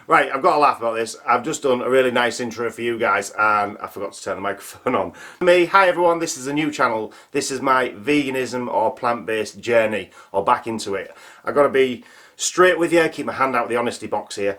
Right, I've got to laugh about this. I've just done a really nice intro for you guys and I forgot to turn the microphone on. Hi everyone, this is a new channel. This is my veganism or plant-based journey, or back into it. I've got to be straight with you, keep my hand out of the honesty box here.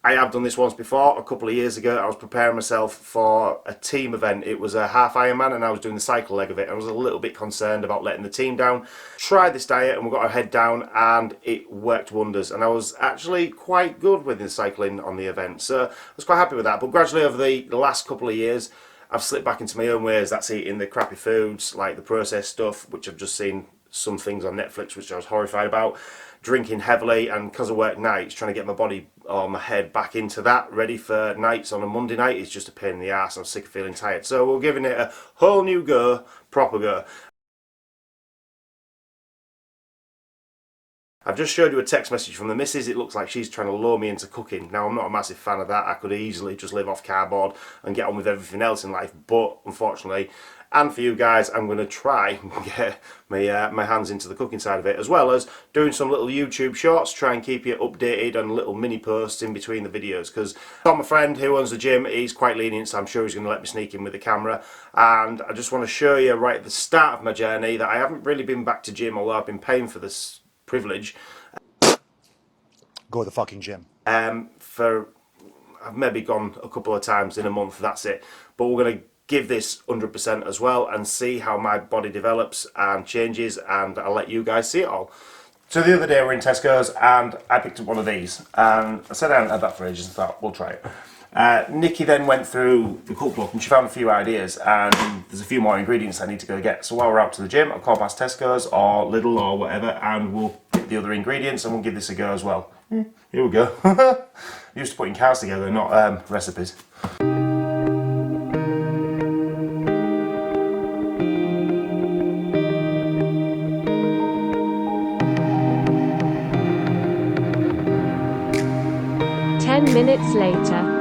I have done this once before, a couple of years ago. I was preparing myself for a team event. It was a half Ironman and I was doing the cycle leg of it. I was a little bit concerned about letting the team down. Tried this diet and we got our head down and it worked wonders. And I was actually quite good with the cycling on the event. So I was quite happy with that. But gradually over the last couple of years, I've slipped back into my own ways. That's eating the crappy foods, like the processed stuff, which I've just seen some things on Netflix which I was horrified about. Drinking heavily, and because I work nights, trying to get my body or my head back into that, ready for nights on a Monday night is just a pain in the arse. I'm sick of feeling tired. So we're giving it a whole new go, proper go. I've just showed you a text message from the missus. It looks like she's trying to lure me into cooking. Now, I'm not a massive fan of that. I could easily just live off cardboard and get on with everything else in life. But, unfortunately, and for you guys, I'm going to try and get my hands into the cooking side of it, as well as doing some little YouTube shorts, try and keep you updated on little mini posts in between the videos. Because Tom, my friend who owns the gym, he's quite lenient, so I'm sure he's going to let me sneak in with the camera. And I just want to show you right at the start of my journey that I haven't really been back to gym, although I've been paying for this privilege. Go to the fucking gym. I've maybe gone a couple of times in a month, that's it. But we're going to give this 100% as well and see how my body develops and changes, and I'll let you guys see it all. So the other day we're in Tesco's and I picked up one of these and I said I hadn't had that for ages and thought we'll try it. Nikki then went through the cookbook and she found a few ideas, and there's a few more ingredients I need to go get. So while we're out to the gym, I'll call past Tesco's or Lidl or whatever and we'll get the other ingredients and we'll give this a go as well. Here we go. Used to putting cars together, not recipes. Minutes later.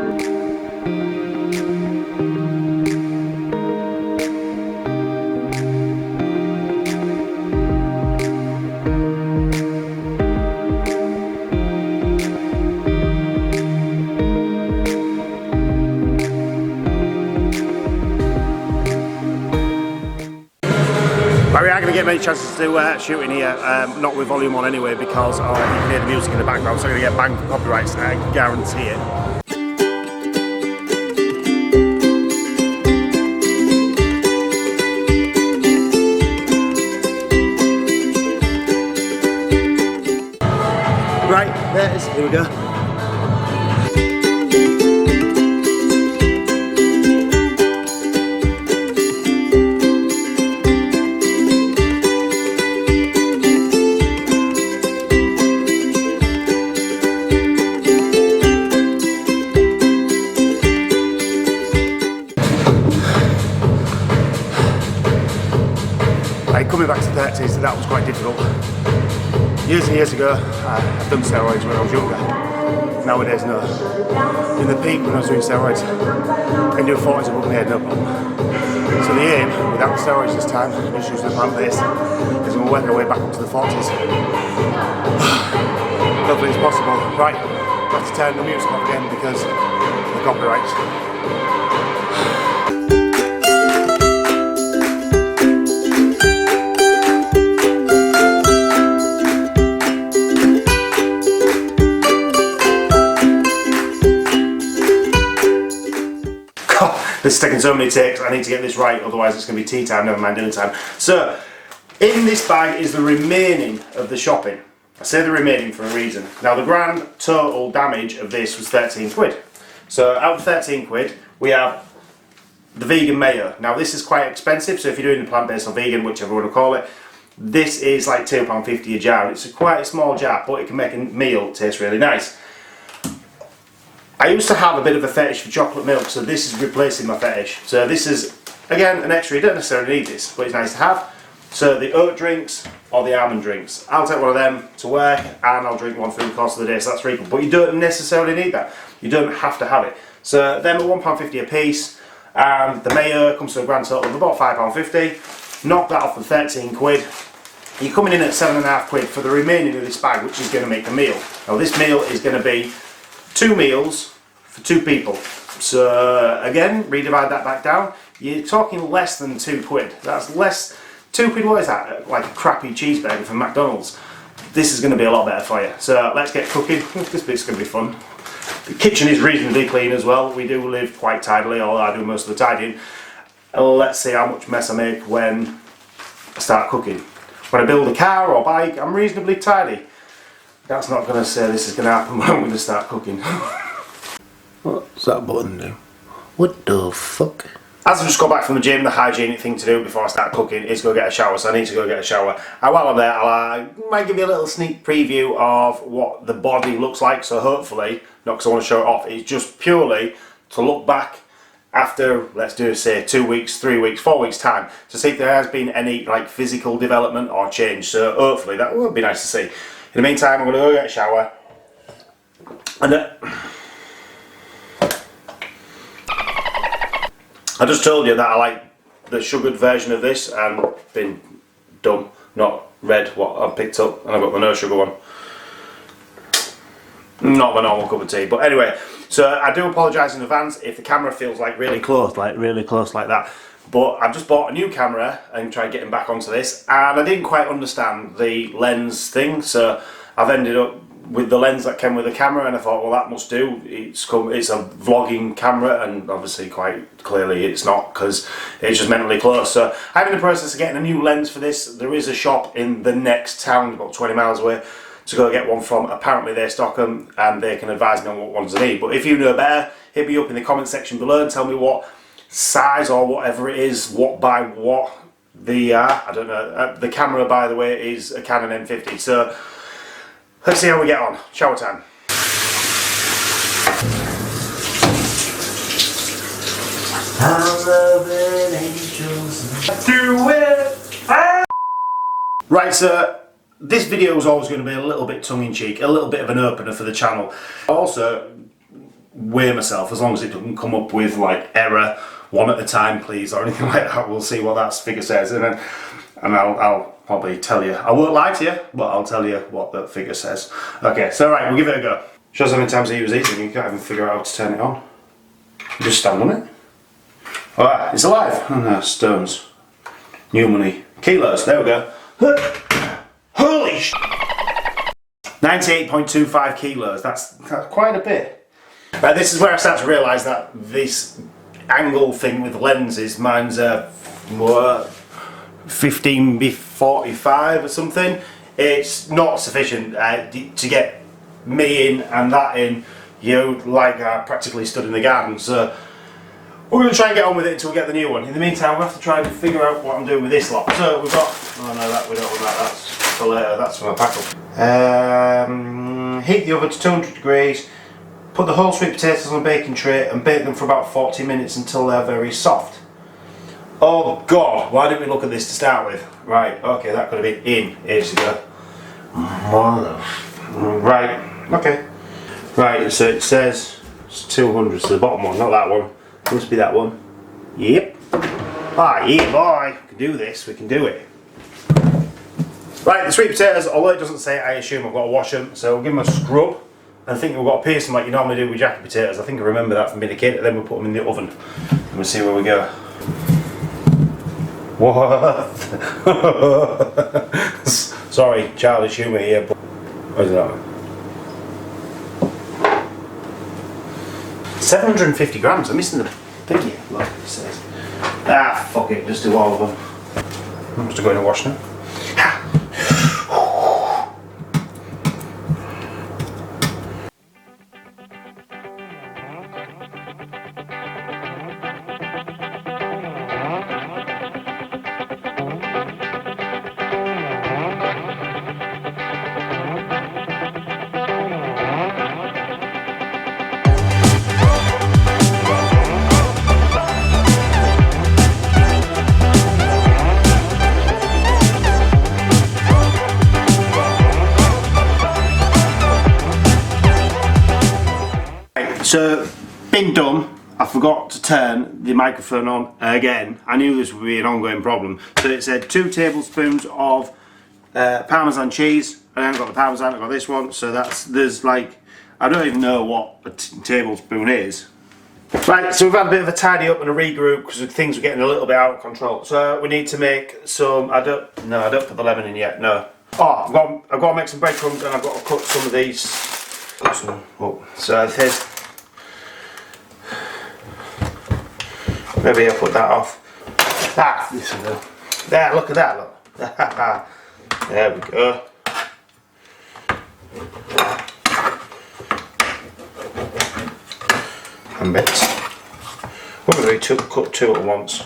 We aren't going to get many chances to shoot in here, not with volume on anyway, because you can hear the music in the background, so I'm going to get banged for copyrights, I guarantee it. Right, there it is, here we go. Coming back to 30s, that was quite difficult. Years and years ago, I've done steroids when I was younger. Nowadays, no. In the peak when I was doing steroids, I can do 40s above my head, no problem. So the aim, without the steroids this time, just using the plant-based, is we'll work our way back up to the 40s. Hopefully it's possible. Right, I've got to turn the music off again because of the copyrights. This is taking so many takes, I need to get this right, otherwise it's going to be tea time, never mind dinner time. So, in this bag is the remaining of the shopping. I say the remaining for a reason. Now the grand total damage of this was 13 quid. So out of 13 quid, we have the vegan mayo. Now this is quite expensive, so if you're doing the plant-based or vegan, whichever you want to call it, this is like £2.50 a jar. It's quite a small jar, but it can make a meal taste really nice. I used to have a bit of a fetish for chocolate milk, so this is replacing my fetish. So this is, again, an extra. You don't necessarily need this, but it's nice to have. So the oat drinks or the almond drinks. I'll take one of them to work and I'll drink one through the course of the day, so that's £3. But you don't necessarily need that. You don't have to have it. So them are £1.50 a piece, and the mayo comes to a grand total of about £5.50. Knock that off the 13 quid. You're coming in at £7.5 for the remaining of this bag, which is going to make a meal. Now this meal is going to be 2 meals for 2 people. So again, redivide that back down. You're talking less than £2. That's less. £2, what is that? Like a crappy cheeseburger from McDonald's. This is going to be a lot better for you. So let's get cooking. This bit's going to be fun. The kitchen is reasonably clean as well. We do live quite tidily, although I do most of the tidying. Let's see how much mess I make when I start cooking. When I build a car or bike, I'm reasonably tidy. That's not going to say this is going to happen when I'm going to start cooking. What's that button do? What the fuck? As I just got back from the gym, the hygienic thing to do before I start cooking is go get a shower, so I need to go get a shower. And while I'm there, I might give you a little sneak preview of what the body looks like, so hopefully, not because I want to show it off, it's just purely to look back after, let's do say 2 weeks, 3 weeks, 4 weeks time, to see if there has been any like physical development or change. So hopefully that would be nice to see. In the meantime, I'm going to go get a shower. And I just told you that I like the sugared version of this and been dumb, not read what I picked up, and I've got the no sugar one. Not my normal cup of tea, but anyway, so I do apologise in advance if the camera feels like really close like that. But I've just bought a new camera and tried getting back onto this, and I didn't quite understand the lens thing, so I've ended up with the lens that came with the camera, and I thought, well, that must do. It's a vlogging camera, and obviously quite clearly it's not, because it's just mentally close. So I'm in the process of getting a new lens for this. There is a shop in the next town, about 20 miles away, to go get one from. Apparently they stock them, and they can advise me on what ones I need. But if you know better, hit me up in the comment section below and tell me what size or whatever it is, what by what the I don't know. The camera, by the way, is a Canon M50. So let's see how we get on. Shower time. I'm loving angels. Do it. Right, so this video is always going to be a little bit tongue-in-cheek, a little bit of an opener for the channel. I also weigh myself, as long as it doesn't come up with like error, 1 at a time please, or anything like that. We'll see what that figure says, and I'll probably tell you. I won't lie to you, but I'll tell you what that figure says. Okay, so right, we'll give it a go. Shows how many times I use these and you can't even figure out how to turn it on. You just stand on it. Alright, it's alive. Oh no, stones. New money. Kilos, there we go. Holy sh! 98.25 kilos, that's quite a bit. Right, this is where I start to realise that this angle thing with lenses, mine's more 15x45 or something. It's not sufficient to get me in and that in. You like practically stood in the garden. So we're going to try and get on with it until we get the new one. In the meantime, we'll have to try and figure out what I'm doing with this lot. So we've got, oh no, that we don't want that. That's for later. That's for my pack up. Heat the oven to 200 degrees. Put the whole sweet potatoes on a baking tray and bake them for about 40 minutes until they're very soft. Oh God, why didn't we look at this to start with? Right, okay, that could have been in ages ago. Right, okay. Right, so it says it's 200, so the bottom one, not that one. Must be that one. Yep. Ah, yeah, boy, we can do this, we can do it. Right, the sweet potatoes, although it doesn't say, I assume I've got to wash them, so we'll give them a scrub. I think we've got to pierce them like you normally do with jacket potatoes. I think I remember that from being a kid, and then we'll put them in the oven. And we'll see where we go. What? Sorry, childish humour here, but what is that? 750 grams, I'm missing the thingy, like it says. Ah, fuck it, just do all of them. I'm just going to wash now. So, been done. I forgot to turn the microphone on again. I knew this would be an ongoing problem. So it said 2 tablespoons of Parmesan cheese. I haven't got the Parmesan, I've got this one. So there's like, I don't even know what a tablespoon is. Right, so we've had a bit of a tidy up and a regroup because things were getting a little bit out of control. So we need to make some, I don't put the lemon in yet, no. Oh, I've got to make some breadcrumbs and I've got to cut some of these. So this, maybe I'll put that off. This will go. There, look at that, look. There we go. And bits. Wouldn't really cut 2 at once.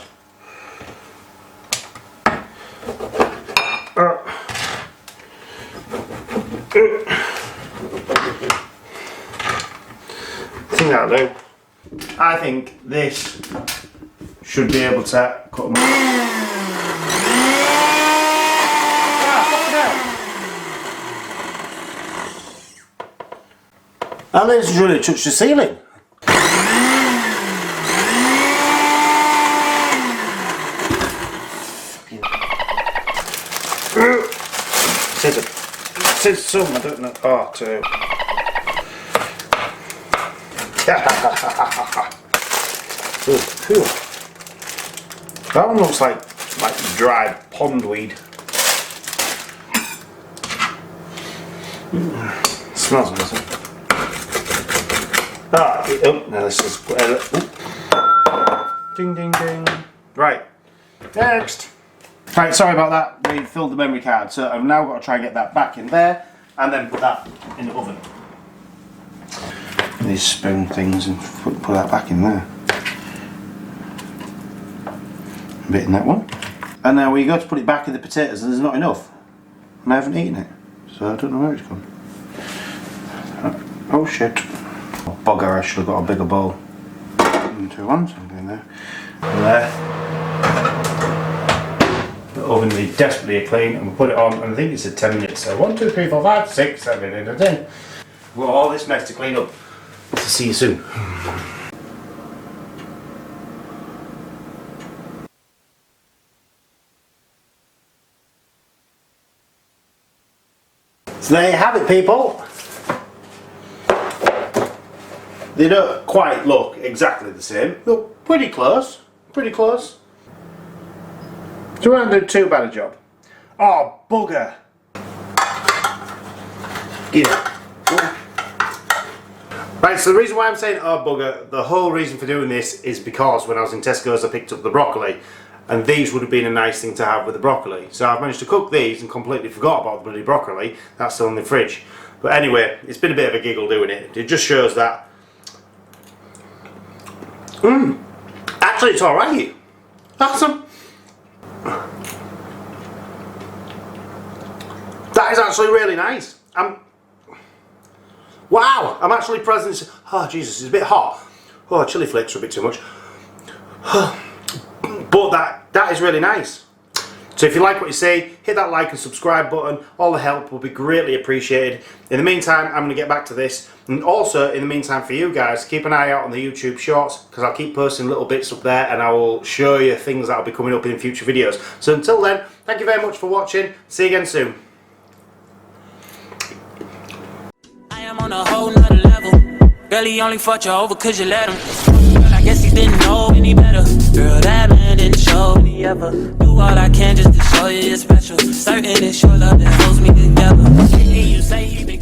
I think this should be able to cut them. And this has really touched the ceiling. Says some, I don't know. Oh, 2. That one looks like dried pondweed. Smells nice. Oh, no, this is. Ding, ding, ding. Right. Next. Right, sorry about that. We filled the memory card, so I've now got to try and get that back in there, and then put that in the oven. These spoon things and put that back in there. A bit in that one. And now we go to put it back in the potatoes and there's not enough. And I haven't eaten it. So I don't know where it's gone. Oh shit. Oh, bugger, I should have got a bigger bowl. 2 1, something in there. And there. The oven needs desperately clean and we'll put it on and I think it said 10 minutes. So 1, 2, 3, 4, 5, 6, 7, 8, 9, 10. We've got all this mess to clean up. So see you soon. So there you have it, people. They don't quite look exactly the same. Look pretty close. Pretty close. So we don't do too bad a job. Oh, bugger. Yeah. Right, so the reason why I'm saying oh bugger, the whole reason for doing this is because when I was in Tesco's I picked up the broccoli and these would have been a nice thing to have with the broccoli. So I've managed to cook these and completely forgot about the bloody broccoli. That's still in the fridge. But anyway, it's been a bit of a giggle doing it. It just shows that actually it's alright. Awesome. That is actually really nice. Wow, I'm actually present. Oh Jesus, it's a bit hot. Oh, chili flakes are a bit too much. But that is really nice. So if you like what you see, hit that like and subscribe button. All the help will be greatly appreciated. In the meantime, I'm going to get back to this. And also, in the meantime, for you guys, keep an eye out on the YouTube Shorts because I'll keep posting little bits up there and I will show you things that will be coming up in future videos. So until then, thank you very much for watching. See you again soon. On a whole nother level. Girl, he only fucked you over cause you let him. Girl, I guess he didn't know any better. Girl, that man didn't show me ever. Do all I can just to show you you're special. Certain it's your love that holds me together. You say he been